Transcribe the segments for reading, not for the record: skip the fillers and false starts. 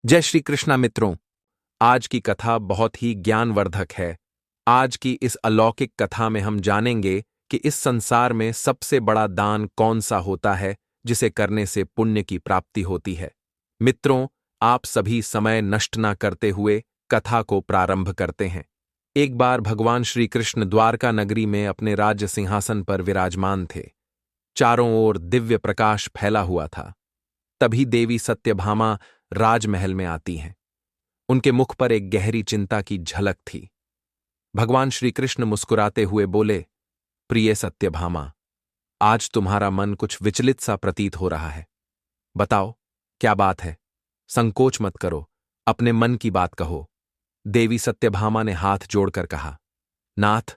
जय श्री कृष्णा मित्रों। आज की कथा बहुत ही ज्ञानवर्धक है। आज की इस अलौकिक कथा में हम जानेंगे कि इस संसार में सबसे बड़ा दान कौन सा होता है जिसे करने से पुण्य की प्राप्ति होती है। मित्रों, आप सभी समय नष्ट न करते हुए कथा को प्रारंभ करते हैं। एक बार भगवान श्री कृष्ण द्वारका नगरी में अपने राज्य सिंहासन पर विराजमान थे। चारों ओर दिव्य प्रकाश फैला हुआ था। तभी देवी सत्यभामा राजमहल में आती हैं। उनके मुख पर एक गहरी चिंता की झलक थी। भगवान श्री कृष्ण मुस्कुराते हुए बोले, प्रिय सत्यभामा, आज तुम्हारा मन कुछ विचलित सा प्रतीत हो रहा है। बताओ, क्या बात है? संकोच मत करो, अपने मन की बात कहो। देवी सत्यभामा ने हाथ जोड़कर कहा, नाथ,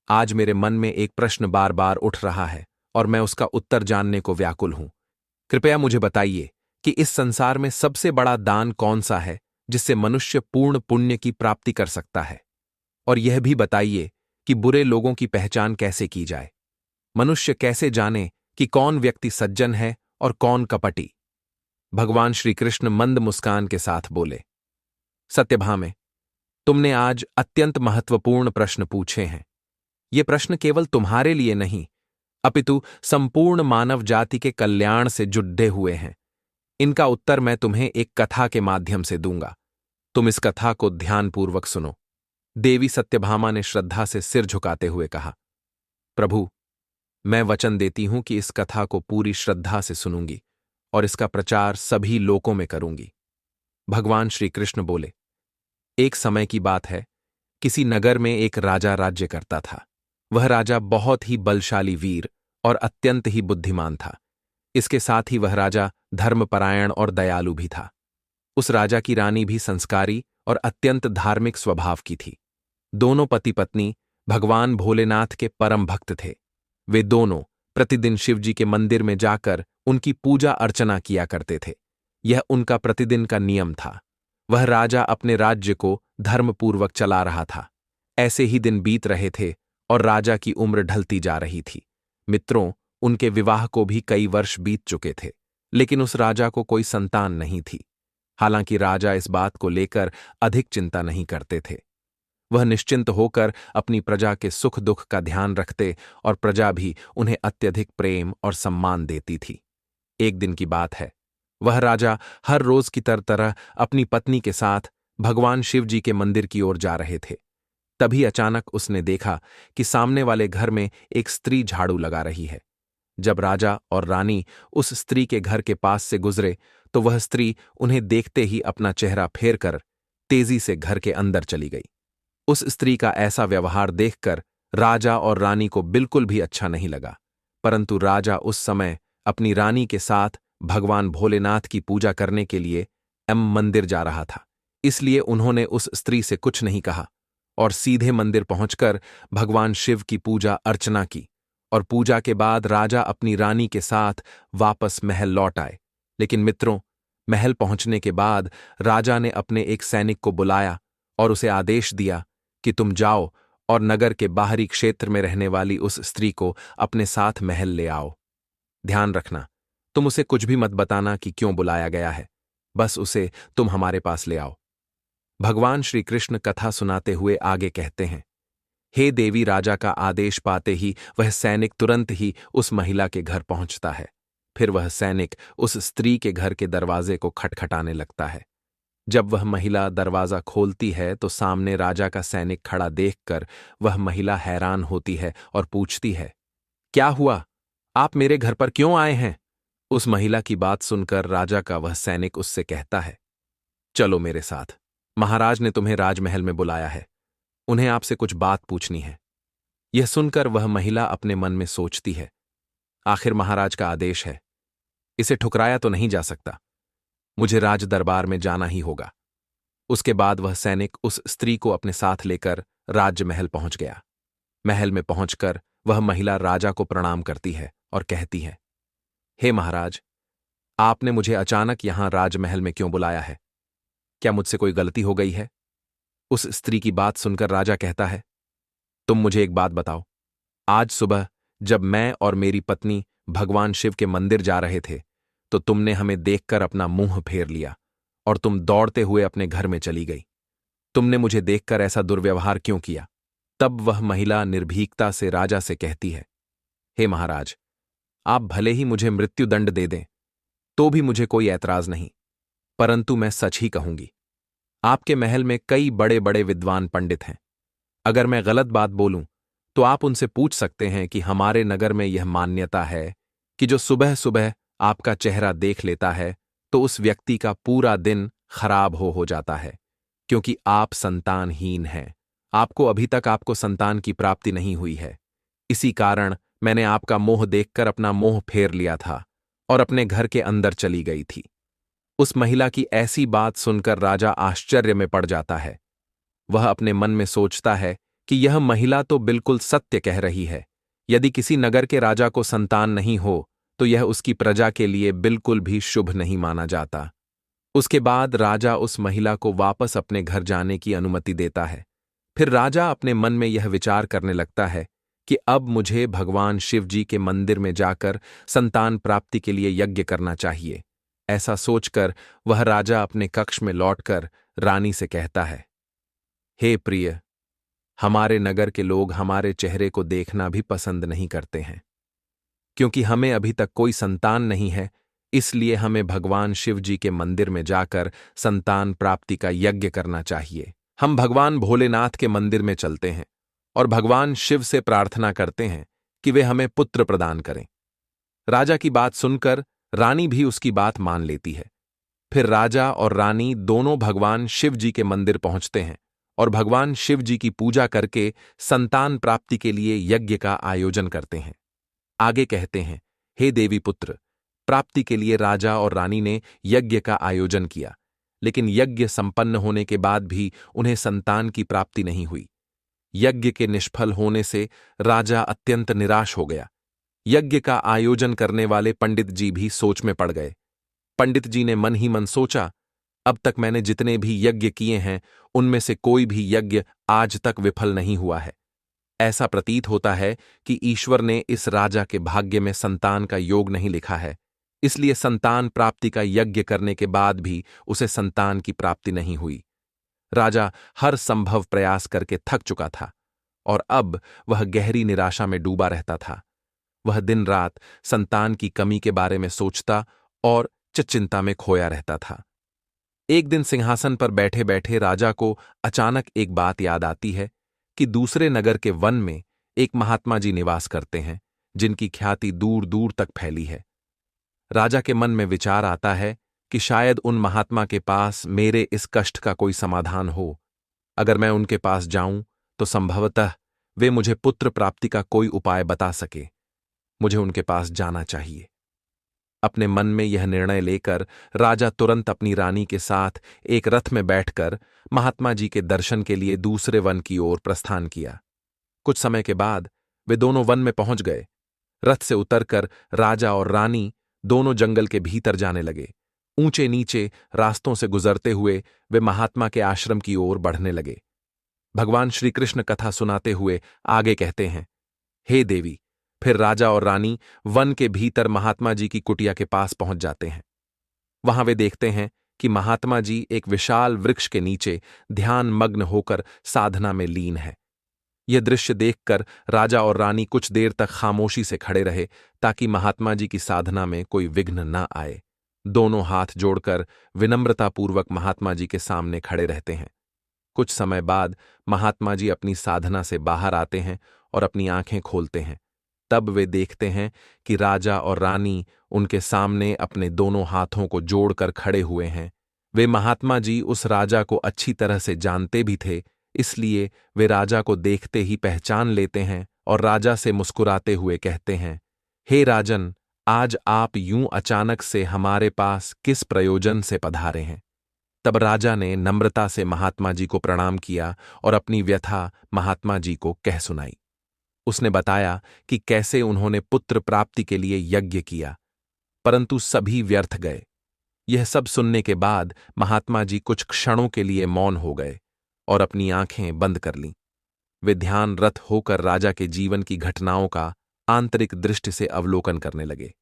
आज मेरे मन में एक प्रश्न बार बार उठ रहा है और मैं उसका उत्तर जानने को व्याकुल हूं। कृपया मुझे बताइए कि इस संसार में सबसे बड़ा दान कौन सा है जिससे मनुष्य पूर्ण पुण्य की प्राप्ति कर सकता है। और यह भी बताइए कि बुरे लोगों की पहचान कैसे की जाए। मनुष्य कैसे जाने कि कौन व्यक्ति सज्जन है और कौन कपटी। भगवान श्री कृष्ण मंद मुस्कान के साथ बोले, सत्यभामे, तुमने आज अत्यंत महत्वपूर्ण प्रश्न पूछे हैं। ये प्रश्न केवल तुम्हारे लिए नहीं, अपितु संपूर्ण मानव जाति के कल्याण से जुड़े हुए हैं। इनका उत्तर मैं तुम्हें एक कथा के माध्यम से दूंगा। तुम इस कथा को ध्यानपूर्वक सुनो। देवी सत्यभामा ने श्रद्धा से सिर झुकाते हुए कहा, प्रभु, मैं वचन देती हूं कि इस कथा को पूरी श्रद्धा से सुनूंगी और इसका प्रचार सभी लोकों में करूंगी। भगवान श्री कृष्ण बोले, एक समय की बात है, किसी नगर में एक राजा राज्य करता था। वह राजा बहुत ही बलशाली वीर और अत्यंत ही बुद्धिमान था। इसके साथ ही वह राजा धर्मपरायण और दयालु भी था। उस राजा की रानी भी संस्कारी और अत्यंत धार्मिक स्वभाव की थी। दोनों पति पत्नी भगवान भोलेनाथ के परम भक्त थे। वे दोनों प्रतिदिन शिवजी के मंदिर में जाकर उनकी पूजा अर्चना किया करते थे। यह उनका प्रतिदिन का नियम था। वह राजा अपने राज्य को धर्मपूर्वक चला रहा था। ऐसे ही दिन बीत रहे थे और राजा की उम्र ढलती जा रही थी। मित्रों, उनके विवाह को भी कई वर्ष बीत चुके थे, लेकिन उस राजा को कोई संतान नहीं थी। हालांकि राजा इस बात को लेकर अधिक चिंता नहीं करते थे। वह निश्चिंत होकर अपनी प्रजा के सुख दुख का ध्यान रखते और प्रजा भी उन्हें अत्यधिक प्रेम और सम्मान देती थी। एक दिन की बात है, वह राजा हर रोज की तरह अपनी पत्नी के साथ भगवान शिव जी के मंदिर की ओर जा रहे थे। तभी अचानक उसने देखा कि सामने वाले घर में एक स्त्री झाड़ू लगा रही है। जब राजा और रानी उस स्त्री के घर के पास से गुजरे तो वह स्त्री उन्हें देखते ही अपना चेहरा फेर कर तेजी से घर के अंदर चली गई। उस स्त्री का ऐसा व्यवहार देखकर राजा और रानी को बिल्कुल भी अच्छा नहीं लगा, परंतु राजा उस समय अपनी रानी के साथ भगवान भोलेनाथ की पूजा करने के लिए मंदिर जा रहा था। इसलिए उन्होंने उस स्त्री से कुछ नहीं कहा और सीधे मंदिर पहुंचकर भगवान शिव की पूजा अर्चना की। और पूजा के बाद राजा अपनी रानी के साथ वापस महल लौट आए। लेकिन मित्रों, महल पहुंचने के बाद राजा ने अपने एक सैनिक को बुलाया और उसे आदेश दिया कि तुम जाओ और नगर के बाहरी क्षेत्र में रहने वाली उस स्त्री को अपने साथ महल ले आओ। ध्यान रखना, तुम उसे कुछ भी मत बताना कि क्यों बुलाया गया है, बस उसे तुम हमारे पास ले आओ। भगवान श्री कृष्ण कथा सुनाते हुए आगे कहते हैं, हे देवी, राजा का आदेश पाते ही वह सैनिक तुरंत ही उस महिला के घर पहुंचता है। फिर वह सैनिक उस स्त्री के घर के दरवाजे को खटखटाने लगता है। जब वह महिला दरवाजा खोलती है तो सामने राजा का सैनिक खड़ा देखकर वह महिला हैरान होती है और पूछती है, क्या हुआ? आप मेरे घर पर क्यों आए हैं? उस महिला की बात सुनकर राजा का वह सैनिक उससे कहता है, चलो मेरे साथ, महाराज ने तुम्हें राजमहल में बुलाया है। उन्हें आपसे कुछ बात पूछनी है। यह सुनकर वह महिला अपने मन में सोचती है, आखिर महाराज का आदेश है, इसे ठुकराया तो नहीं जा सकता। मुझे राज दरबार में जाना ही होगा। उसके बाद वह सैनिक उस स्त्री को अपने साथ लेकर राजमहल पहुंच गया। महल में पहुंचकर वह महिला राजा को प्रणाम करती है और कहती है, हे महाराज, आपने मुझे अचानक यहां राजमहल में क्यों बुलाया है? क्या मुझसे कोई गलती हो गई है? उस स्त्री की बात सुनकर राजा कहता है, तुम मुझे एक बात बताओ। आज सुबह जब मैं और मेरी पत्नी भगवान शिव के मंदिर जा रहे थे तो तुमने हमें देखकर अपना मुंह फेर लिया और तुम दौड़ते हुए अपने घर में चली गई। तुमने मुझे देखकर ऐसा दुर्व्यवहार क्यों किया? तब वह महिला निर्भीकता से राजा से कहती है, हे महाराज, आप भले ही मुझे मृत्युदंड दे दें तो भी मुझे कोई ऐतराज नहीं, परंतु मैं सच ही कहूंगी। आपके महल में कई बड़े बड़े विद्वान पंडित हैं। अगर मैं गलत बात बोलूं तो आप उनसे पूछ सकते हैं कि हमारे नगर में यह मान्यता है कि जो सुबह सुबह आपका चेहरा देख लेता है तो उस व्यक्ति का पूरा दिन खराब हो जाता है, क्योंकि आप संतानहीन हैं। आपको अभी तक आपको संतान की प्राप्ति नहीं हुई है। इसी कारण मैंने आपका मोह देखकर अपना मोह फेर लिया था और अपने घर के अंदर चली गई थी। उस महिला की ऐसी बात सुनकर राजा आश्चर्य में पड़ जाता है। वह अपने मन में सोचता है कि यह महिला तो बिल्कुल सत्य कह रही है। यदि किसी नगर के राजा को संतान नहीं हो तो यह उसकी प्रजा के लिए बिल्कुल भी शुभ नहीं माना जाता। उसके बाद राजा उस महिला को वापस अपने घर जाने की अनुमति देता है। फिर राजा अपने मन में यह विचार करने लगता है कि अब मुझे भगवान शिव जी के मंदिर में जाकर संतान प्राप्ति के लिए यज्ञ करना चाहिए। ऐसा सोचकर वह राजा अपने कक्ष में लौटकर रानी से कहता है, हे प्रिय, हमारे नगर के लोग हमारे चेहरे को देखना भी पसंद नहीं करते हैं। क्योंकि हमें अभी तक कोई संतान नहीं है, इसलिए हमें भगवान शिव जी के मंदिर में जाकर संतान प्राप्ति का यज्ञ करना चाहिए। हम भगवान भोलेनाथ के मंदिर में चलते हैं और भगवान शिव से प्रार्थना करते हैं कि वे हमें पुत्र प्रदान करें। राजा की बात सुनकर रानी भी उसकी बात मान लेती है। फिर राजा और रानी दोनों भगवान शिव जी के मंदिर पहुंचते हैं और भगवान शिव जी की पूजा करके संतान प्राप्ति के लिए यज्ञ का आयोजन करते हैं। आगे कहते हैं, हे देवी पुत्र, प्राप्ति के लिए राजा और रानी ने यज्ञ का आयोजन किया, लेकिन यज्ञ संपन्न होने के बाद भी उन्हें संतान की प्राप्ति नहीं हुई। यज्ञ के निष्फल होने से राजा अत्यंत निराश हो गया। यज्ञ का आयोजन करने वाले पंडित जी भी सोच में पड़ गए। पंडित जी ने मन ही मन सोचा, अब तक मैंने जितने भी यज्ञ किए हैं उनमें से कोई भी यज्ञ आज तक विफल नहीं हुआ है। ऐसा प्रतीत होता है कि ईश्वर ने इस राजा के भाग्य में संतान का योग नहीं लिखा है, इसलिए संतान प्राप्ति का यज्ञ करने के बाद भी उसे संतान की प्राप्ति नहीं हुई। राजा हर संभव प्रयास करके थक चुका था और अब वह गहरी निराशा में डूबा रहता था। वह दिन रात संतान की कमी के बारे में सोचता और चिंता में खोया रहता था। एक दिन सिंहासन पर बैठे बैठे राजा को अचानक एक बात याद आती है कि दूसरे नगर के वन में एक महात्मा जी निवास करते हैं, जिनकी ख्याति दूर दूर तक फैली है। राजा के मन में विचार आता है कि शायद उन महात्मा के पास मेरे इस कष्ट का कोई समाधान हो। अगर मैं उनके पास जाऊं तो संभवतः वे मुझे पुत्र प्राप्ति का कोई उपाय बता सके। मुझे उनके पास जाना चाहिए। अपने मन में यह निर्णय लेकर राजा तुरंत अपनी रानी के साथ एक रथ में बैठकर महात्मा जी के दर्शन के लिए दूसरे वन की ओर प्रस्थान किया। कुछ समय के बाद वे दोनों वन में पहुंच गए। रथ से उतरकर राजा और रानी दोनों जंगल के भीतर जाने लगे। ऊंचे नीचे रास्तों से गुजरते हुए वे महात्मा के आश्रम की ओर बढ़ने लगे। भगवान श्री कृष्ण कथा सुनाते हुए आगे कहते हैं, हे देवी। फिर राजा और रानी वन के भीतर महात्मा जी की कुटिया के पास पहुंच जाते हैं। वहां वे देखते हैं कि महात्मा जी एक विशाल वृक्ष के नीचे ध्यान मग्न होकर साधना में लीन है। यह दृश्य देखकर राजा और रानी कुछ देर तक खामोशी से खड़े रहे ताकि महात्मा जी की साधना में कोई विघ्न न आए। दोनों हाथ जोड़कर विनम्रतापूर्वक महात्मा जी के सामने खड़े रहते हैं। कुछ समय बाद महात्मा जी अपनी साधना से बाहर आते हैं और अपनी आंखें खोलते हैं। तब वे देखते हैं कि राजा और रानी उनके सामने अपने दोनों हाथों को जोड़कर खड़े हुए हैं। वे महात्मा जी उस राजा को अच्छी तरह से जानते भी थे, इसलिए वे राजा को देखते ही पहचान लेते हैं और राजा से मुस्कुराते हुए कहते हैं, हे राजन, आज आप यूं अचानक से हमारे पास किस प्रयोजन से पधारे हैं? तब राजा ने नम्रता से महात्मा जी को प्रणाम किया और अपनी व्यथा महात्मा जी को कह सुनाई। उसने बताया कि कैसे उन्होंने पुत्र प्राप्ति के लिए यज्ञ किया, परंतु सभी व्यर्थ गए। यह सब सुनने के बाद महात्मा जी कुछ क्षणों के लिए मौन हो गए और अपनी आंखें बंद कर लीं। वे ध्यानरत होकर राजा के जीवन की घटनाओं का आंतरिक दृष्टि से अवलोकन करने लगे।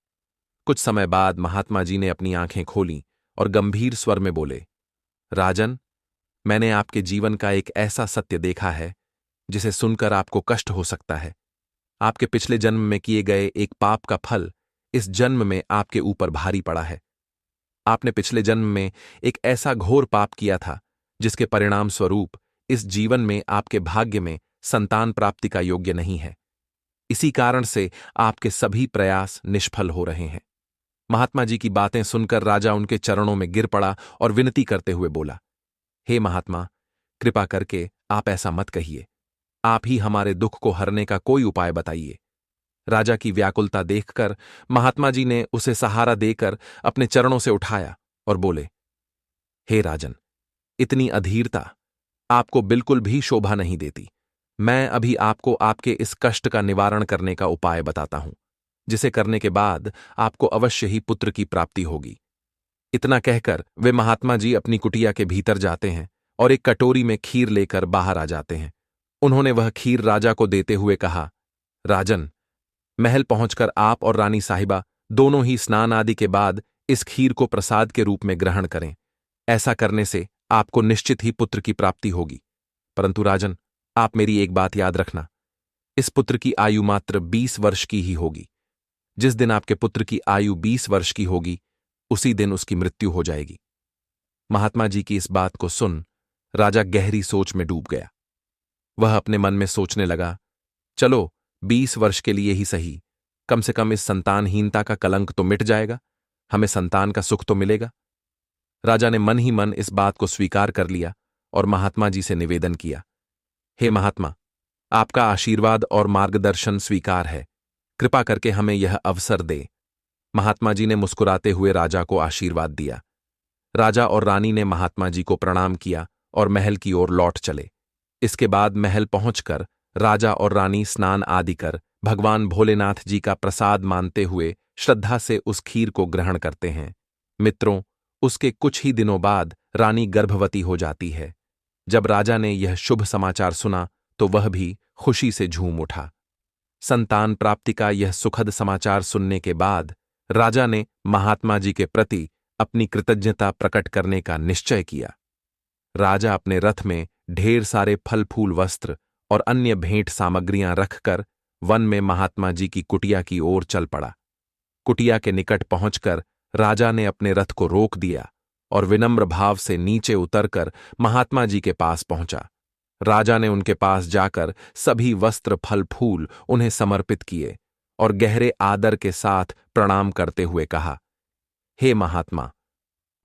कुछ समय बाद महात्मा जी ने अपनी आंखें खोलीं और गंभीर स्वर में बोले, राजन, मैंने आपके जीवन का एक ऐसा सत्य देखा है जिसे सुनकर आपको कष्ट हो सकता है। आपके पिछले जन्म में किए गए एक पाप का फल इस जन्म में आपके ऊपर भारी पड़ा है। आपने पिछले जन्म में एक ऐसा घोर पाप किया था जिसके परिणाम स्वरूप इस जीवन में आपके भाग्य में संतान प्राप्ति का योग्य नहीं है। इसी कारण से आपके सभी प्रयास निष्फल हो रहे हैं। महात्मा जी की बातें सुनकर राजा उनके चरणों में गिर पड़ा और विनती करते हुए बोला, हे महात्मा, कृपा करके आप ऐसा मत कहिए। आप ही हमारे दुख को हरने का कोई उपाय बताइए। राजा की व्याकुलता देखकर महात्मा जी ने उसे सहारा देकर अपने चरणों से उठाया और बोले, हे राजन, इतनी अधीरता आपको बिल्कुल भी शोभा नहीं देती। मैं अभी आपको आपके इस कष्ट का निवारण करने का उपाय बताता हूं, जिसे करने के बाद आपको अवश्य ही पुत्र की प्राप्ति होगी। इतना कहकर वे महात्मा जी अपनी कुटिया के भीतर जाते हैं और एक कटोरी में खीर लेकर बाहर आ जाते हैं। उन्होंने वह खीर राजा को देते हुए कहा, राजन, महल पहुंचकर आप और रानी साहिबा दोनों ही स्नान आदि के बाद इस खीर को प्रसाद के रूप में ग्रहण करें। ऐसा करने से आपको निश्चित ही पुत्र की प्राप्ति होगी। परंतु राजन, आप मेरी एक बात याद रखना, इस पुत्र की आयु मात्र 20 वर्ष की ही होगी। जिस दिन आपके पुत्र की आयु 20 वर्ष की होगी, उसी दिन उसकी मृत्यु हो जाएगी। महात्मा जी की इस बात को सुन राजा गहरी सोच में डूब गया। वह अपने मन में सोचने लगा, चलो 20 वर्ष के लिए ही सही, कम से कम इस संतानहीनता का कलंक तो मिट जाएगा, हमें संतान का सुख तो मिलेगा। राजा ने मन ही मन इस बात को स्वीकार कर लिया और महात्मा जी से निवेदन किया, हे महात्मा, आपका आशीर्वाद और मार्गदर्शन स्वीकार है, कृपा करके हमें यह अवसर दे। महात्मा जी ने मुस्कुराते हुए राजा को आशीर्वाद दिया। राजा और रानी ने महात्मा जी को प्रणाम किया और महल की ओर लौट चले। इसके बाद महल पहुंचकर राजा और रानी स्नान आदि कर भगवान भोलेनाथ जी का प्रसाद मानते हुए श्रद्धा से उस खीर को ग्रहण करते हैं। मित्रों, उसके कुछ ही दिनों बाद रानी गर्भवती हो जाती है। जब राजा ने यह शुभ समाचार सुना तो वह भी खुशी से झूम उठा। संतान प्राप्ति का यह सुखद समाचार सुनने के बाद राजा ने महात्मा जी के प्रति अपनी कृतज्ञता प्रकट करने का निश्चय किया। राजा अपने रथ में ढेर सारे फल फूल वस्त्र और अन्य भेंट सामग्रियां रखकर वन में महात्मा जी की कुटिया की ओर चल पड़ा। कुटिया के निकट पहुंचकर राजा ने अपने रथ को रोक दिया और विनम्र भाव से नीचे उतरकर महात्मा जी के पास पहुंचा। राजा ने उनके पास जाकर सभी वस्त्र फल फूल उन्हें समर्पित किए और गहरे आदर के साथ प्रणाम करते हुए कहा, हे महात्मा,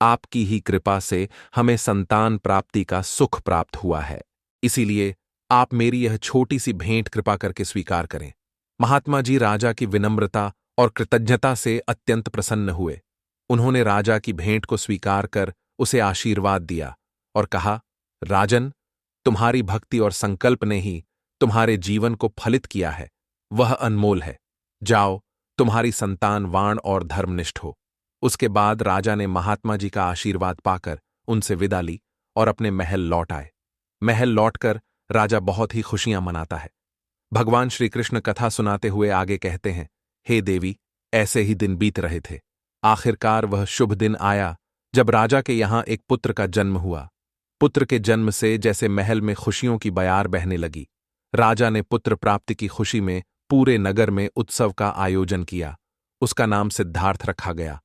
आपकी ही कृपा से हमें संतान प्राप्ति का सुख प्राप्त हुआ है, इसीलिए आप मेरी यह छोटी सी भेंट कृपा करके स्वीकार करें। महात्मा जी राजा की विनम्रता और कृतज्ञता से अत्यंत प्रसन्न हुए। उन्होंने राजा की भेंट को स्वीकार कर उसे आशीर्वाद दिया और कहा, राजन, तुम्हारी भक्ति और संकल्प ने ही तुम्हारे जीवन को फलित किया है, वह अनमोल है। जाओ, तुम्हारी संतान वाण और धर्मनिष्ठ हो। उसके बाद राजा ने महात्मा जी का आशीर्वाद पाकर उनसे विदा ली और अपने महल लौट आए। महल लौटकर राजा बहुत ही खुशियां मनाता है। भगवान श्री कृष्ण कथा सुनाते हुए आगे कहते हैं, हे देवी, ऐसे ही दिन बीत रहे थे। आखिरकार वह शुभ दिन आया जब राजा के यहां एक पुत्र का जन्म हुआ। पुत्र के जन्म से जैसे महल में खुशियों की बयार बहने लगी। राजा ने पुत्र प्राप्ति की खुशी में पूरे नगर में उत्सव का आयोजन किया। उसका नाम सिद्धार्थ रखा गया।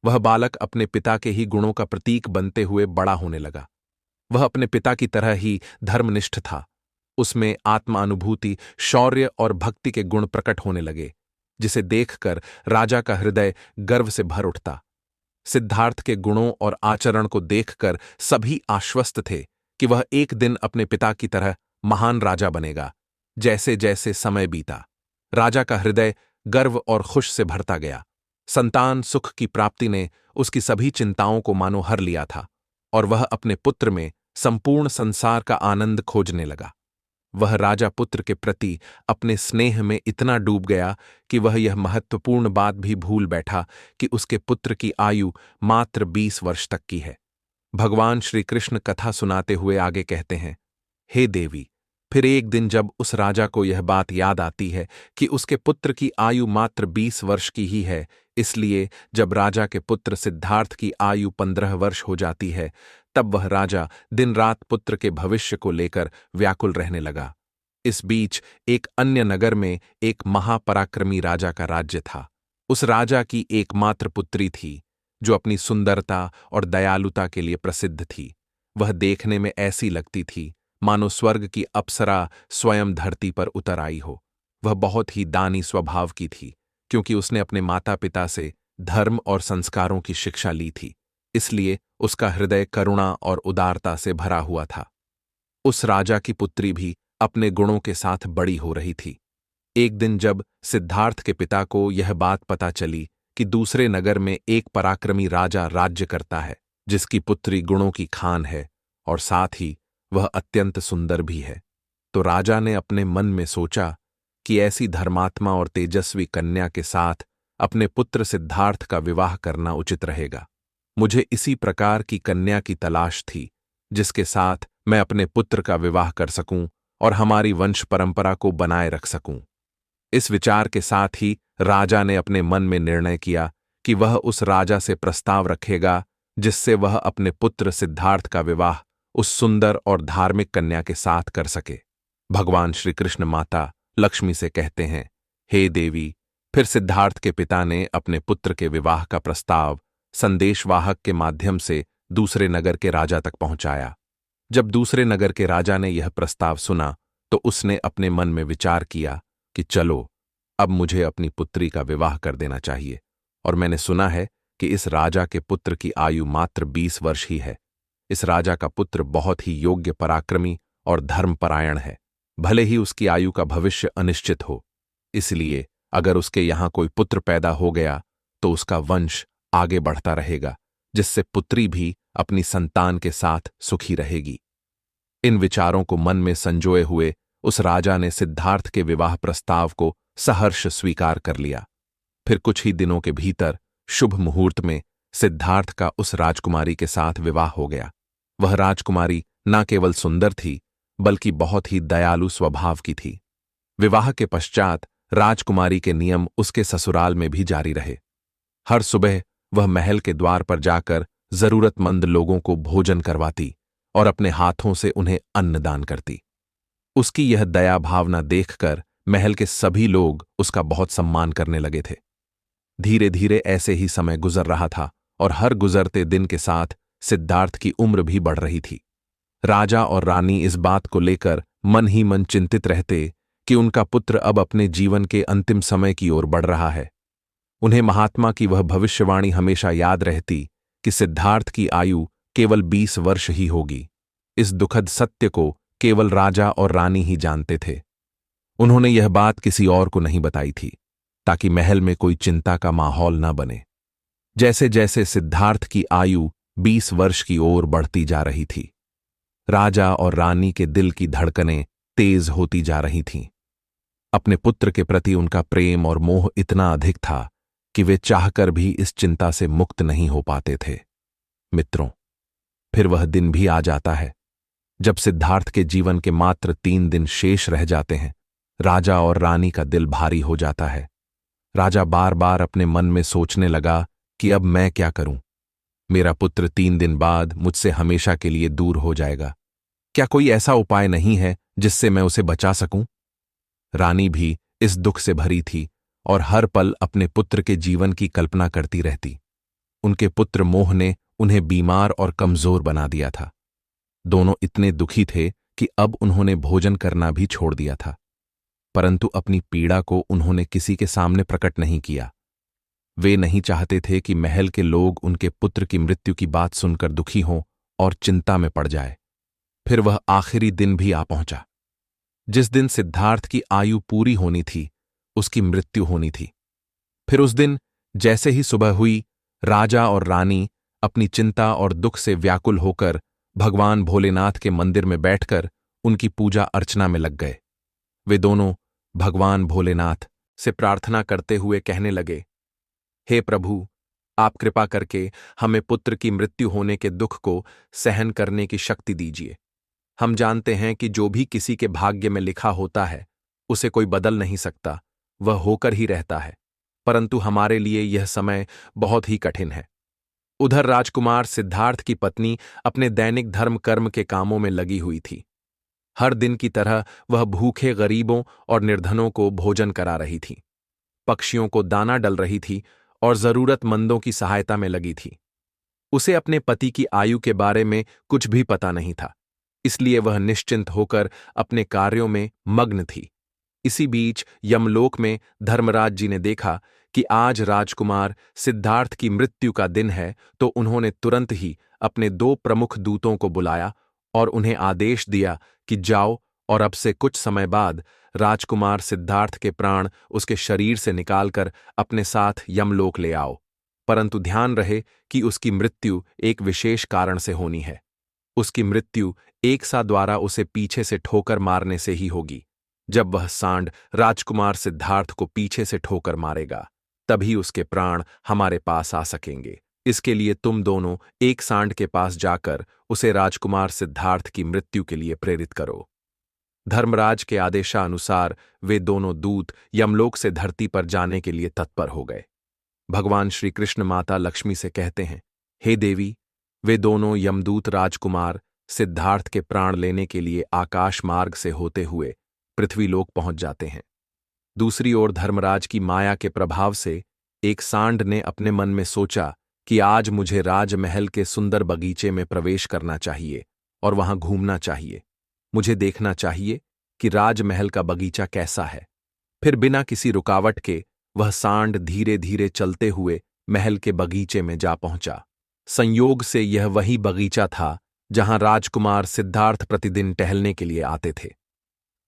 वह बालक अपने पिता के ही गुणों का प्रतीक बनते हुए बड़ा होने लगा। वह अपने पिता की तरह ही धर्मनिष्ठ था। उसमें आत्मानुभूति, शौर्य और भक्ति के गुण प्रकट होने लगे, जिसे देखकर राजा का हृदय गर्व से भर उठता। सिद्धार्थ के गुणों और आचरण को देखकर सभी आश्वस्त थे कि वह एक दिन अपने पिता की तरह महान राजा बनेगा। जैसे जैसे समय बीता, राजा का हृदय गर्व और खुश से भरता गया। संतान सुख की प्राप्ति ने उसकी सभी चिंताओं को मानो हर लिया था और वह अपने पुत्र में संपूर्ण संसार का आनंद खोजने लगा। वह राजा पुत्र के प्रति अपने स्नेह में इतना डूब गया कि वह यह महत्वपूर्ण बात भी भूल बैठा कि उसके पुत्र की आयु मात्र 20 वर्ष तक की है। भगवान श्री कृष्ण कथा सुनाते हुए आगे कहते हैं, हे देवी, फिर एक दिन जब उस राजा को यह बात याद आती है कि उसके पुत्र की आयु मात्र 20 वर्ष की ही है, इसलिए जब राजा के पुत्र सिद्धार्थ की आयु 15 वर्ष हो जाती है, तब वह राजा दिन रात पुत्र के भविष्य को लेकर व्याकुल रहने लगा। इस बीच एक अन्य नगर में एक महापराक्रमी राजा का राज्य था। उस राजा की एकमात्र पुत्री थी, जो अपनी सुंदरता और दयालुता के लिए प्रसिद्ध थी। वह देखने में ऐसी लगती थी मानो स्वर्ग की अप्सरा स्वयं धरती पर उतर आई हो। वह बहुत ही दानी स्वभाव की थी, क्योंकि उसने अपने माता पिता से धर्म और संस्कारों की शिक्षा ली थी, इसलिए उसका हृदय करुणा और उदारता से भरा हुआ था। उस राजा की पुत्री भी अपने गुणों के साथ बड़ी हो रही थी। एक दिन जब सिद्धार्थ के पिता को यह बात पता चली कि दूसरे नगर में एक पराक्रमी राजा राज्य करता है, जिसकी पुत्री गुणों की खान है और साथ ही वह अत्यंत सुंदर भी है, तो राजा ने अपने मन में सोचा कि ऐसी धर्मात्मा और तेजस्वी कन्या के साथ अपने पुत्र सिद्धार्थ का विवाह करना उचित रहेगा। मुझे इसी प्रकार की कन्या की तलाश थी, जिसके साथ मैं अपने पुत्र का विवाह कर सकूं और हमारी वंश परंपरा को बनाए रख सकूं। इस विचार के साथ ही राजा ने अपने मन में निर्णय किया कि वह उस राजा से प्रस्ताव रखेगा जिससे वह अपने पुत्र सिद्धार्थ का विवाह उस सुंदर और धार्मिक कन्या के साथ कर सके। भगवान श्री कृष्ण माता लक्ष्मी से कहते हैं, हे देवी। फिर सिद्धार्थ के पिता ने अपने पुत्र के विवाह का प्रस्ताव संदेशवाहक के माध्यम से दूसरे नगर के राजा तक पहुंचाया। जब दूसरे नगर के राजा ने यह प्रस्ताव सुना तो उसने अपने मन में विचार किया कि चलो, अब मुझे अपनी पुत्री का विवाह कर देना चाहिए, और मैंने सुना है कि इस राजा के पुत्र की आयु मात्र 20 वर्ष ही है। इस राजा का पुत्र बहुत ही योग्य, पराक्रमी और धर्मपरायण है, भले ही उसकी आयु का भविष्य अनिश्चित हो। इसलिए अगर उसके यहां कोई पुत्र पैदा हो गया तो उसका वंश आगे बढ़ता रहेगा, जिससे पुत्री भी अपनी संतान के साथ सुखी रहेगी। इन विचारों को मन में संजोए हुए उस राजा ने सिद्धार्थ के विवाह प्रस्ताव को सहर्ष स्वीकार कर लिया। फिर कुछ ही दिनों के भीतर शुभ मुहूर्त में सिद्धार्थ का उस राजकुमारी के साथ विवाह हो गया। वह राजकुमारी न केवल सुंदर थी, बल्कि बहुत ही दयालु स्वभाव की थी। विवाह के पश्चात राजकुमारी के नियम उसके ससुराल में भी जारी रहे। हर सुबह वह महल के द्वार पर जाकर जरूरतमंद लोगों को भोजन करवाती और अपने हाथों से उन्हें अन्न दान करती। उसकी यह दया भावना देखकर महल के सभी लोग उसका बहुत सम्मान करने लगे थे। धीरे धीरे ऐसे ही समय गुजर रहा था और हर गुजरते दिन के साथ सिद्धार्थ की उम्र भी बढ़ रही थी। राजा और रानी इस बात को लेकर मन ही मन चिंतित रहते कि उनका पुत्र अब अपने जीवन के अंतिम समय की ओर बढ़ रहा है। उन्हें महात्मा की वह भविष्यवाणी हमेशा याद रहती कि सिद्धार्थ की आयु केवल 20 वर्ष ही होगी। इस दुखद सत्य को केवल राजा और रानी ही जानते थे। उन्होंने यह बात किसी और को नहीं बताई थी, ताकि महल में कोई चिंता का माहौल न बने। जैसे जैसे सिद्धार्थ की आयु 20 वर्ष की ओर बढ़ती जा रही थी, राजा और रानी के दिल की धड़कनें तेज होती जा रही थीं। अपने पुत्र के प्रति उनका प्रेम और मोह इतना अधिक था कि वे चाहकर भी इस चिंता से मुक्त नहीं हो पाते थे। मित्रों, फिर वह दिन भी आ जाता है जब सिद्धार्थ के जीवन के मात्र 3 दिन शेष रह जाते हैं। राजा और रानी का दिल भारी हो जाता है। राजा बार बार अपने मन में सोचने लगा कि अब मैं क्या करूं? मेरा पुत्र 3 दिन बाद मुझसे हमेशा के लिए दूर हो जाएगा। क्या कोई ऐसा उपाय नहीं है जिससे मैं उसे बचा सकूं? रानी भी इस दुख से भरी थी और हर पल अपने पुत्र के जीवन की कल्पना करती रहती। उनके पुत्र मोह ने उन्हें बीमार और कमजोर बना दिया था। दोनों इतने दुखी थे कि अब उन्होंने भोजन करना भी छोड़ दिया था, परंतु अपनी पीड़ा को उन्होंने किसी के सामने प्रकट नहीं किया। वे नहीं चाहते थे कि महल के लोग उनके पुत्र की मृत्यु की बात सुनकर दुखी हों और चिंता में पड़ जाए। फिर वह आखिरी दिन भी आ पहुंचा, जिस दिन सिद्धार्थ की आयु पूरी होनी थी, उसकी मृत्यु होनी थी। फिर उस दिन जैसे ही सुबह हुई, राजा और रानी अपनी चिंता और दुख से व्याकुल होकर भगवान भोलेनाथ के मंदिर में बैठकर उनकी पूजा अर्चना में लग गए। वे दोनों भगवान भोलेनाथ से प्रार्थना करते हुए कहने लगे, हे प्रभु, आप कृपा करके हमें पुत्र की मृत्यु होने के दुख को सहन करने की शक्ति दीजिए। हम जानते हैं कि जो भी किसी के भाग्य में लिखा होता है उसे कोई बदल नहीं सकता, वह होकर ही रहता है, परंतु हमारे लिए यह समय बहुत ही कठिन है। उधर राजकुमार सिद्धार्थ की पत्नी अपने दैनिक धर्म कर्म के कामों में लगी हुई थी। हर दिन की तरह वह भूखे गरीबों और निर्धनों को भोजन करा रही थी, पक्षियों को दाना डल रही थी और जरूरतमंदों की सहायता में लगी थी। उसे अपने पति की आयु के बारे में कुछ भी पता नहीं था, इसलिए वह निश्चिंत होकर अपने कार्यों में मग्न थी। इसी बीच यमलोक में धर्मराज जी ने देखा कि आज राजकुमार सिद्धार्थ की मृत्यु का दिन है, तो उन्होंने तुरंत ही अपने 2 प्रमुख दूतों को बुलाया और उन्हें आदेश दिया कि जाओ और अब से कुछ समय बाद राजकुमार सिद्धार्थ के प्राण उसके शरीर से निकालकर अपने साथ यमलोक ले आओ, परंतु ध्यान रहे कि उसकी मृत्यु एक विशेष कारण से होनी है। उसकी मृत्यु एक सा द्वारा उसे पीछे से ठोकर मारने से ही होगी। जब वह सांड राजकुमार सिद्धार्थ को पीछे से ठोकर मारेगा, तभी उसके प्राण हमारे पास आ सकेंगे। इसके लिए तुम दोनों एक सांड के पास जाकर उसे राजकुमार सिद्धार्थ की मृत्यु के लिए प्रेरित करो। धर्मराज के आदेशानुसार वे दोनों दूत यमलोक से धरती पर जाने के लिए तत्पर हो गए। भगवान श्री कृष्ण माता लक्ष्मी से कहते हैं, हे देवी, वे दोनों यमदूत राजकुमार सिद्धार्थ के प्राण लेने के लिए आकाश मार्ग से होते हुए पृथ्वीलोक पहुंच जाते हैं। दूसरी ओर धर्मराज की माया के प्रभाव से एक सांड ने अपने मन में सोचा कि आज मुझे राजमहल के सुंदर बगीचे में प्रवेश करना चाहिए और वहां घूमना चाहिए। मुझे देखना चाहिए कि राजमहल का बगीचा कैसा है। फिर बिना किसी रुकावट के वह सांड धीरे धीरे चलते हुए महल के बगीचे में जा पहुंचा। संयोग से यह वही बगीचा था जहां राजकुमार सिद्धार्थ प्रतिदिन टहलने के लिए आते थे।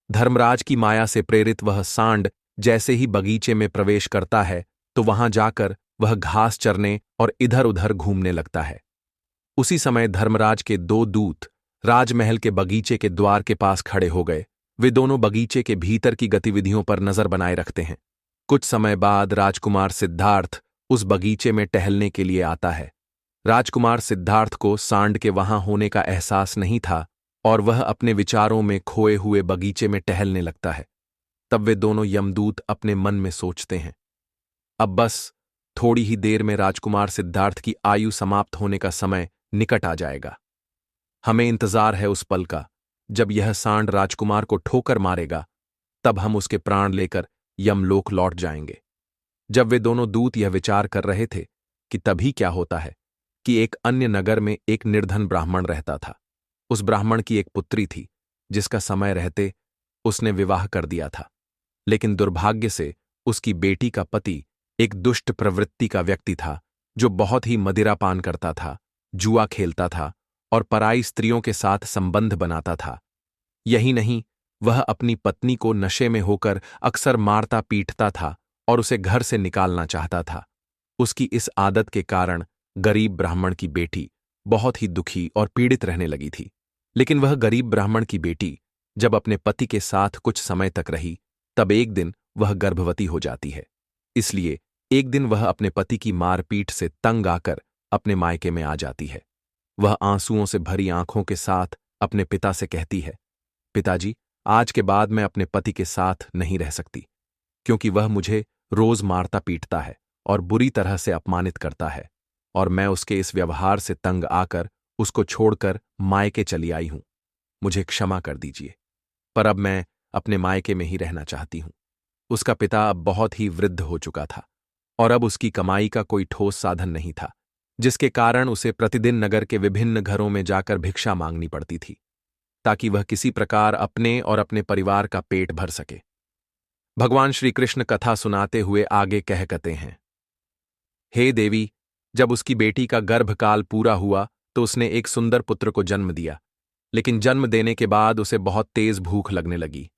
धर्मराज की माया से प्रेरित वह सांड जैसे ही बगीचे में प्रवेश करता है, तो वहां जाकर वह घास चरने और इधर उधर घूमने लगता है। उसी समय धर्मराज के 2 दूत राजमहल के बगीचे के द्वार के पास खड़े हो गए। वे दोनों बगीचे के भीतर की गतिविधियों पर नजर बनाए रखते हैं। कुछ समय बाद राजकुमार सिद्धार्थ उस बगीचे में टहलने के लिए आता है। राजकुमार सिद्धार्थ को सांड के वहां होने का एहसास नहीं था और वह अपने विचारों में खोए हुए बगीचे में टहलने लगता है। तब वे दोनों यमदूत अपने मन में सोचते हैं, अब बस थोड़ी ही देर में राजकुमार सिद्धार्थ की आयु समाप्त होने का समय निकट आ जाएगा। हमें इंतजार है उस पल का जब यह सांड राजकुमार को ठोकर मारेगा, तब हम उसके प्राण लेकर यमलोक लौट जाएंगे। जब वे दोनों दूत यह विचार कर रहे थे कि तभी क्या होता है कि एक अन्य नगर में एक निर्धन ब्राह्मण रहता था। उस ब्राह्मण की एक पुत्री थी जिसका समय रहते उसने विवाह कर दिया था, लेकिन दुर्भाग्य से उसकी बेटी का पति एक दुष्ट प्रवृत्ति का व्यक्ति था जो बहुत ही मदिरापान करता था, जुआ खेलता था और पराई स्त्रियों के साथ संबंध बनाता था। यही नहीं, वह अपनी पत्नी को नशे में होकर अक्सर मारता पीटता था और उसे घर से निकालना चाहता था। उसकी इस आदत के कारण गरीब ब्राह्मण की बेटी बहुत ही दुखी और पीड़ित रहने लगी थी। लेकिन वह गरीब ब्राह्मण की बेटी जब अपने पति के साथ कुछ समय तक रही, तब एक दिन वह गर्भवती हो जाती है। इसलिए एक दिन वह अपने पति की मारपीट से तंग आकर अपने मायके में आ जाती है। वह आंसुओं से भरी आंखों के साथ अपने पिता से कहती है, पिताजी, आज के बाद मैं अपने पति के साथ नहीं रह सकती, क्योंकि वह मुझे रोज मारता पीटता है और बुरी तरह से अपमानित करता है, और मैं उसके इस व्यवहार से तंग आकर उसको छोड़कर मायके चली आई हूं। मुझे क्षमा कर दीजिए, पर अब मैं अपने मायके में ही रहना चाहती हूं। उसका पिता अब बहुत ही वृद्ध हो चुका था और अब उसकी कमाई का कोई ठोस साधन नहीं था, जिसके कारण उसे प्रतिदिन नगर के विभिन्न घरों में जाकर भिक्षा मांगनी पड़ती थी, ताकि वह किसी प्रकार अपने और अपने परिवार का पेट भर सके। भगवान श्री कृष्ण कथा सुनाते हुए आगे कहते हैं, हे देवी, जब उसकी बेटी का गर्भकाल पूरा हुआ तो उसने एक सुंदर पुत्र को जन्म दिया, लेकिन जन्म देने के बाद उसे बहुत तेज भूख लगने लगी।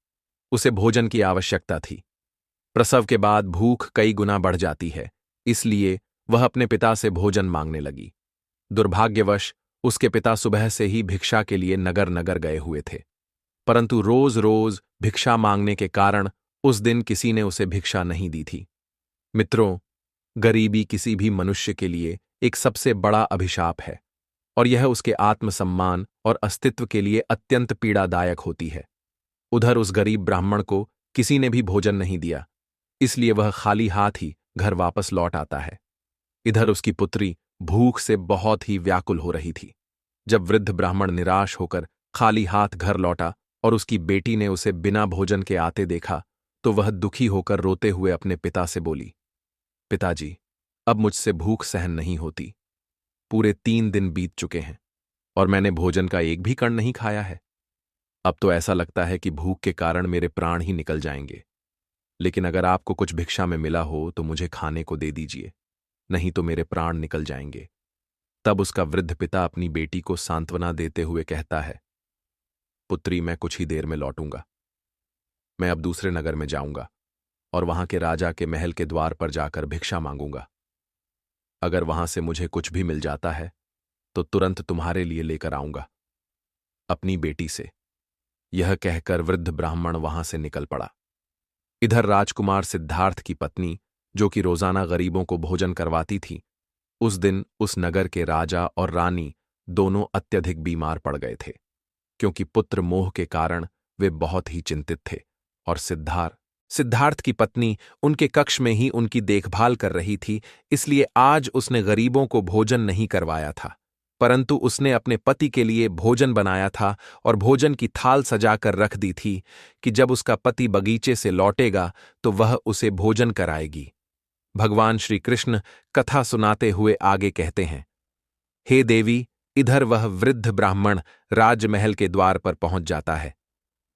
उसे भोजन की आवश्यकता थी। प्रसव के बाद भूख कई गुना बढ़ जाती है, इसलिए वह अपने पिता से भोजन मांगने लगी। दुर्भाग्यवश उसके पिता सुबह से ही भिक्षा के लिए नगर नगर गए हुए थे, परंतु रोज रोज भिक्षा मांगने के कारण उस दिन किसी ने उसे भिक्षा नहीं दी थी। मित्रों, गरीबी किसी भी मनुष्य के लिए एक सबसे बड़ा अभिशाप है और यह उसके आत्मसम्मान और अस्तित्व के लिए अत्यंत पीड़ादायक होती है। उधर उस गरीब ब्राह्मण को किसी ने भी भोजन नहीं दिया, इसलिए वह खाली हाथ ही घर वापस लौट आता है। इधर उसकी पुत्री भूख से बहुत ही व्याकुल हो रही थी। जब वृद्ध ब्राह्मण निराश होकर खाली हाथ घर लौटा और उसकी बेटी ने उसे बिना भोजन के आते देखा, तो वह दुखी होकर रोते हुए अपने पिता से बोली, पिताजी, अब मुझसे भूख सहन नहीं होती। पूरे 3 दिन बीत चुके हैं और मैंने भोजन का एक भी कण नहीं खाया है। अब तो ऐसा लगता है कि भूख के कारण मेरे प्राण ही निकल जाएंगे। लेकिन अगर आपको कुछ भिक्षा में मिला हो तो मुझे खाने को दे दीजिए, नहीं तो मेरे प्राण निकल जाएंगे। तब उसका वृद्ध पिता अपनी बेटी को सांत्वना देते हुए कहता है, पुत्री, मैं कुछ ही देर में लौटूंगा। मैं अब दूसरे नगर में जाऊंगा और वहां के राजा के महल के द्वार पर जाकर भिक्षा मांगूंगा। अगर वहां से मुझे कुछ भी मिल जाता है तो तुरंत तुम्हारे लिए लेकर आऊंगा, अपनी बेटी से। यह कहकर वृद्ध ब्राह्मण वहां से निकल पड़ा। इधर राजकुमार सिद्धार्थ की पत्नी, जो कि रोजाना गरीबों को भोजन करवाती थी, उस दिन उस नगर के राजा और रानी दोनों अत्यधिक बीमार पड़ गए थे, क्योंकि पुत्र मोह के कारण वे बहुत ही चिंतित थे। और सिद्धार्थ की पत्नी उनके कक्ष में ही उनकी देखभाल कर रही थी, इसलिए आज उसने गरीबों को भोजन नहीं करवाया था, परंतु उसने अपने पति के लिए भोजन बनाया था और भोजन की थाल सजाकर रख दी थी कि जब उसका पति बगीचे से लौटेगा तो वह उसे भोजन कराएगी। भगवान श्री कृष्ण कथा सुनाते हुए आगे कहते हैं, हे देवी, इधर वह वृद्ध ब्राह्मण राजमहल के द्वार पर पहुंच जाता है।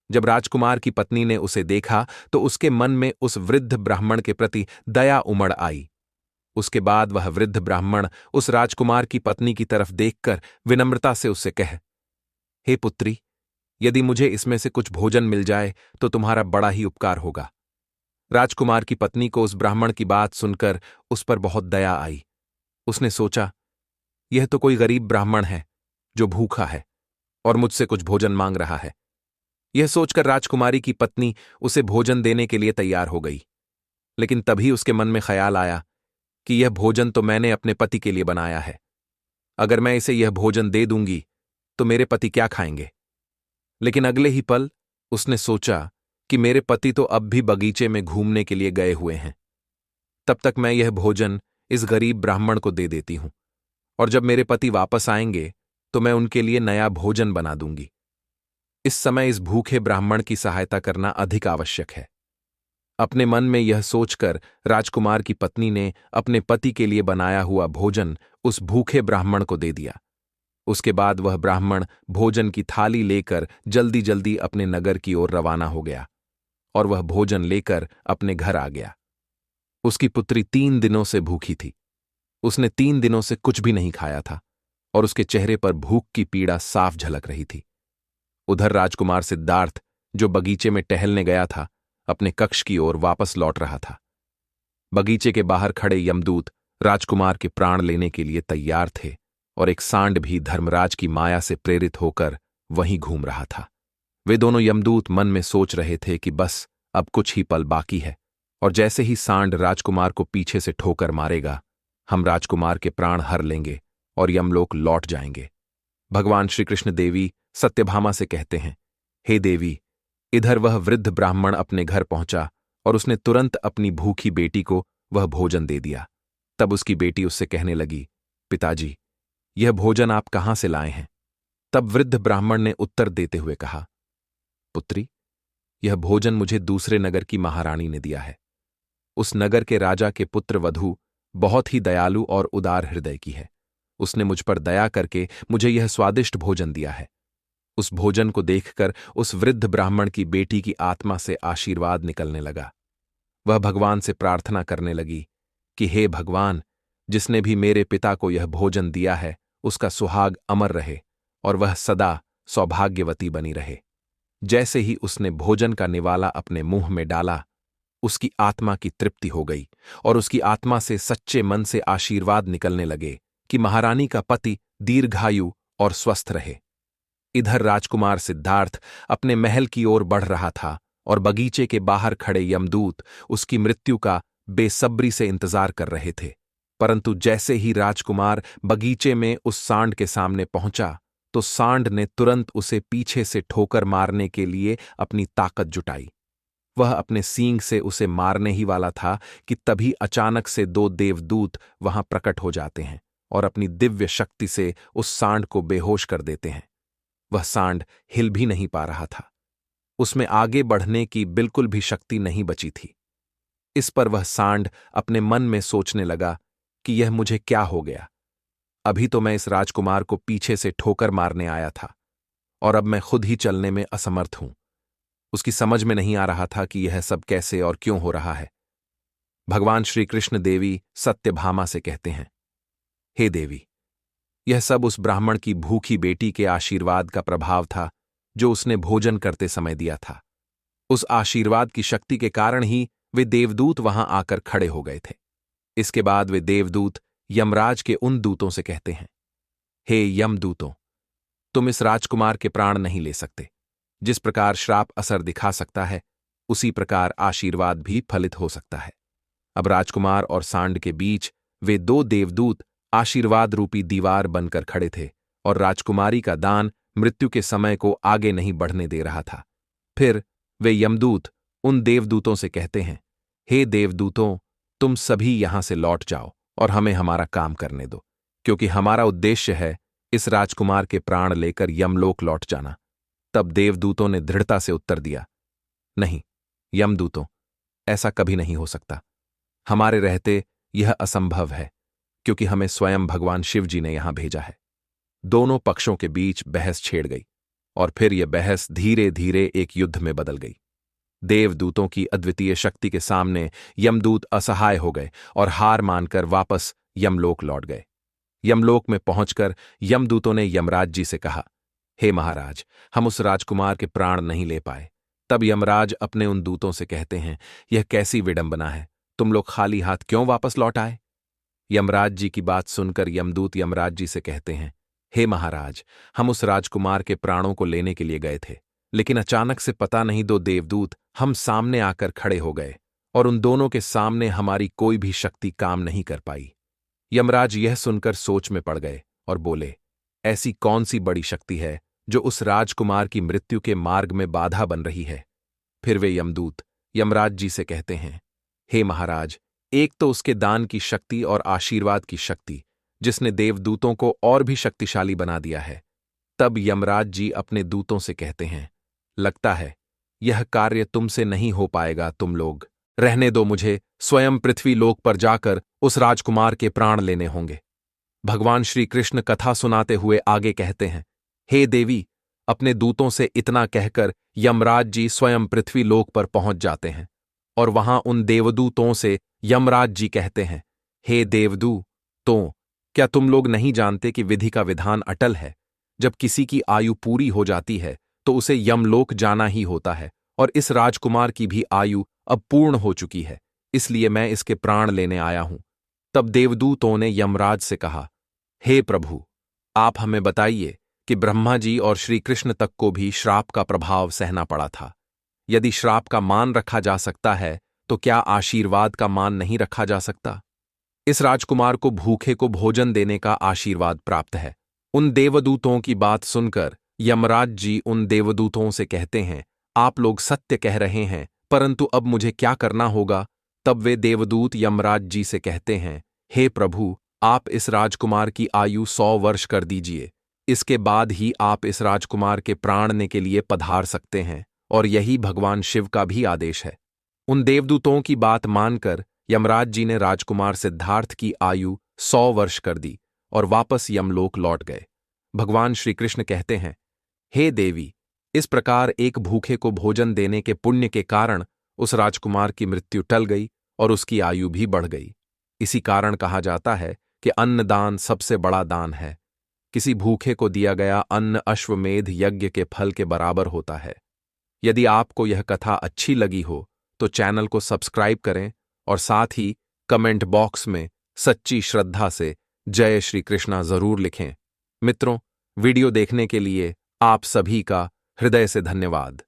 जब राजकुमार की पत्नी ने उसे देखा तो उसके मन में उस वृद्ध ब्राह्मण के प्रति दया उमड़ आई। उसके बाद वह वृद्ध ब्राह्मण उस राजकुमार की पत्नी की तरफ देखकर विनम्रता से उससे कहे, हे पुत्री, यदि मुझे इसमें से कुछ भोजन मिल जाए तो तुम्हारा बड़ा ही उपकार होगा। राजकुमार की पत्नी को उस ब्राह्मण की बात सुनकर उस पर बहुत दया आई। उसने सोचा, यह तो कोई गरीब ब्राह्मण है जो भूखा है और मुझसे कुछ भोजन मांग रहा है। यह सोचकर राजकुमारी की पत्नी उसे भोजन देने के लिए तैयार हो गई। लेकिन तभी उसके मन में ख्याल आया कि यह भोजन तो मैंने अपने पति के लिए बनाया है। अगर मैं इसे यह भोजन दे दूंगी तो मेरे पति क्या खाएंगे? लेकिन अगले ही पल उसने सोचा कि मेरे पति तो अब भी बगीचे में घूमने के लिए गए हुए हैं। तब तक मैं यह भोजन इस गरीब ब्राह्मण को दे देती हूं, और जब मेरे पति वापस आएंगे तो मैं उनके लिए नया भोजन बना दूंगी। इस समय इस भूखे ब्राह्मण की सहायता करना अधिक आवश्यक है। अपने मन में यह सोचकर राजकुमार की पत्नी ने अपने पति के लिए बनाया हुआ भोजन उस भूखे ब्राह्मण को दे दिया। उसके बाद वह ब्राह्मण भोजन की थाली लेकर जल्दी जल्दी अपने नगर की ओर रवाना हो गया और वह भोजन लेकर अपने घर आ गया। उसकी पुत्री 3 दिनों से भूखी थी। उसने 3 दिनों से कुछ भी नहीं खाया था और उसके चेहरे पर भूख की पीड़ा साफ झलक रही थी। उधर राजकुमार सिद्धार्थ, जो बगीचे में टहलने गया था, अपने कक्ष की ओर वापस लौट रहा था। बगीचे के बाहर खड़े यमदूत राजकुमार के प्राण लेने के लिए तैयार थे और एक सांड भी धर्मराज की माया से प्रेरित होकर वहीं घूम रहा था। वे दोनों यमदूत मन में सोच रहे थे कि बस अब कुछ ही पल बाकी है और जैसे ही सांड राजकुमार को पीछे से ठोकर मारेगा, हम राजकुमार के प्राण हर लेंगे और यमलोक लौट जाएंगे। भगवान श्री कृष्ण देवी सत्यभामा से कहते हैं, हे देवी, इधर वह वृद्ध ब्राह्मण अपने घर पहुंचा और उसने तुरंत अपनी भूखी बेटी को वह भोजन दे दिया। तब उसकी बेटी उससे कहने लगी, पिताजी, यह भोजन आप कहां से लाए हैं? तब वृद्ध ब्राह्मण ने उत्तर देते हुए कहा, पुत्री, यह भोजन मुझे दूसरे नगर की महारानी ने दिया है। उस नगर के राजा के पुत्र वधू बहुत ही दयालु और उदार हृदय की है। उसने मुझ पर दया करके मुझे यह स्वादिष्ट भोजन दिया है। उस भोजन को देखकर उस वृद्ध ब्राह्मण की बेटी की आत्मा से आशीर्वाद निकलने लगा। वह भगवान से प्रार्थना करने लगी कि हे भगवान, जिसने भी मेरे पिता को यह भोजन दिया है उसका सुहाग अमर रहे और वह सदा सौभाग्यवती बनी रहे। जैसे ही उसने भोजन का निवाला अपने मुंह में डाला, उसकी आत्मा की तृप्ति हो गई और उसकी आत्मा से सच्चे मन से आशीर्वाद निकलने लगे कि महारानी का पति दीर्घायु और स्वस्थ रहे। इधर राजकुमार सिद्धार्थ अपने महल की ओर बढ़ रहा था और बगीचे के बाहर खड़े यमदूत उसकी मृत्यु का बेसब्री से इंतजार कर रहे थे। परंतु जैसे ही राजकुमार बगीचे में उस सांड के सामने पहुंचा तो सांड ने तुरंत उसे पीछे से ठोकर मारने के लिए अपनी ताकत जुटाई। वह अपने सींग से उसे मारने ही वाला था कि तभी अचानक से 2 देवदूत वहां प्रकट हो जाते हैं और अपनी दिव्य शक्ति से उस सांड को बेहोश कर देते हैं। वह सांड हिल भी नहीं पा रहा था। उसमें आगे बढ़ने की बिल्कुल भी शक्ति नहीं बची थी। इस पर वह सांड अपने मन में सोचने लगा कि यह मुझे क्या हो गया। अभी तो मैं इस राजकुमार को पीछे से ठोकर मारने आया था और अब मैं खुद ही चलने में असमर्थ हूं। उसकी समझ में नहीं आ रहा था कि यह सब कैसे और क्यों हो रहा है। भगवान श्री कृष्ण देवी सत्यभामा से कहते हैं, हे देवी, यह सब उस ब्राह्मण की भूखी बेटी के आशीर्वाद का प्रभाव था जो उसने भोजन करते समय दिया था। उस आशीर्वाद की शक्ति के कारण ही वे देवदूत वहां आकर खड़े हो गए थे। इसके बाद वे देवदूत यमराज के उन दूतों से कहते हैं, हे यमदूतों, तुम इस राजकुमार के प्राण नहीं ले सकते। जिस प्रकार श्राप असर दिखा सकता है, उसी प्रकार आशीर्वाद भी फलित हो सकता है। अब राजकुमार और सांड के बीच वे दो देवदूत आशीर्वाद रूपी दीवार बनकर खड़े थे और राजकुमारी का दान मृत्यु के समय को आगे नहीं बढ़ने दे रहा था। फिर वे यमदूत उन देवदूतों से कहते हैं, हे देवदूतों, तुम सभी यहां से लौट जाओ और हमें हमारा काम करने दो, क्योंकि हमारा उद्देश्य है इस राजकुमार के प्राण लेकर यमलोक लौट जाना। तब देवदूतों ने दृढ़ता से उत्तर दिया, नहीं यमदूतों, ऐसा कभी नहीं हो सकता। हमारे रहते यह असंभव है, क्योंकि हमें स्वयं भगवान शिव जी ने यहां भेजा है। दोनों पक्षों के बीच बहस छेड़ गई और फिर यह बहस धीरे धीरे एक युद्ध में बदल गई। देवदूतों की अद्वितीय शक्ति के सामने यमदूत असहाय हो गए और हार मानकर वापस यमलोक लौट गए। यमलोक में पहुंचकर यमदूतों ने यमराज जी से कहा, हे महाराज, हम उस राजकुमार के प्राण नहीं ले पाए। तब यमराज अपने उन दूतों से कहते हैं, यह कैसी विडंबना है, तुम लोग खाली हाथ क्यों वापस लौट आए? यमराज जी की बात सुनकर यमदूत यमराज जी से कहते हैं, हे महाराज, हम उस राजकुमार के प्राणों को लेने के लिए गए थे, लेकिन अचानक से पता नहीं दो देवदूत हम सामने आकर खड़े हो गए और उन दोनों के सामने हमारी कोई भी शक्ति काम नहीं कर पाई। यमराज यह सुनकर सोच में पड़ गए और बोले, ऐसी कौन सी बड़ी शक्ति है जो उस राजकुमार की मृत्यु के मार्ग में बाधा बन रही है? फिर वे यमदूत यमराज जी से कहते हैं, हे महाराज, एक तो उसके दान की शक्ति और आशीर्वाद की शक्ति, जिसने देवदूतों को और भी शक्तिशाली बना दिया है। तब यमराज जी अपने दूतों से कहते हैं, लगता है यह कार्य तुमसे नहीं हो पाएगा। तुम लोग रहने दो, मुझे स्वयं पृथ्वी लोक पर जाकर उस राजकुमार के प्राण लेने होंगे। भगवान श्री कृष्ण कथा सुनाते हुए आगे कहते हैं, हे देवी, अपने दूतों से इतना कहकर यमराज जी स्वयं पृथ्वी लोक पर पहुंच जाते हैं और वहां उन देवदूतों से यमराज जी कहते हैं, हे देवदूतों, क्या तुम लोग नहीं जानते कि विधि का विधान अटल है? जब किसी की आयु पूरी हो जाती है तो उसे यमलोक जाना ही होता है, और इस राजकुमार की भी आयु अब पूर्ण हो चुकी है, इसलिए मैं इसके प्राण लेने आया हूं। तब देवदूतों ने यमराज से कहा, हे प्रभु, आप हमें बताइए कि ब्रह्मा जी और श्री कृष्ण तक को भी श्राप का प्रभाव सहना पड़ा था। यदि श्राप का मान रखा जा सकता है तो क्या आशीर्वाद का मान नहीं रखा जा सकता? इस राजकुमार को भूखे को भोजन देने का आशीर्वाद प्राप्त है। उन देवदूतों की बात सुनकर यमराज जी उन देवदूतों से कहते हैं, आप लोग सत्य कह रहे हैं, परंतु अब मुझे क्या करना होगा? तब वे देवदूत यमराज जी से कहते हैं, हे प्रभु, आप इस राजकुमार की आयु 100 वर्ष कर दीजिए। इसके बाद ही आप इस राजकुमार के प्राणने के लिए पधार सकते हैं, और यही भगवान शिव का भी आदेश है। उन देवदूतों की बात मानकर यमराज जी ने राजकुमार सिद्धार्थ की आयु 100 वर्ष कर दी और वापस यमलोक लौट गए। भगवान श्री कृष्ण कहते हैं, हे देवी, इस प्रकार एक भूखे को भोजन देने के पुण्य के कारण उस राजकुमार की मृत्यु टल गई और उसकी आयु भी बढ़ गई। इसी कारण कहा जाता है कि अन्नदान सबसे बड़ा दान है। किसी भूखे को दिया गया अन्न अश्वमेध यज्ञ के फल के बराबर होता है। यदि आपको यह कथा अच्छी लगी हो तो चैनल को सब्सक्राइब करें और साथ ही कमेंट बॉक्स में सच्ची श्रद्धा से जय श्री कृष्णा जरूर लिखें। मित्रों, वीडियो देखने के लिए आप सभी का हृदय से धन्यवाद।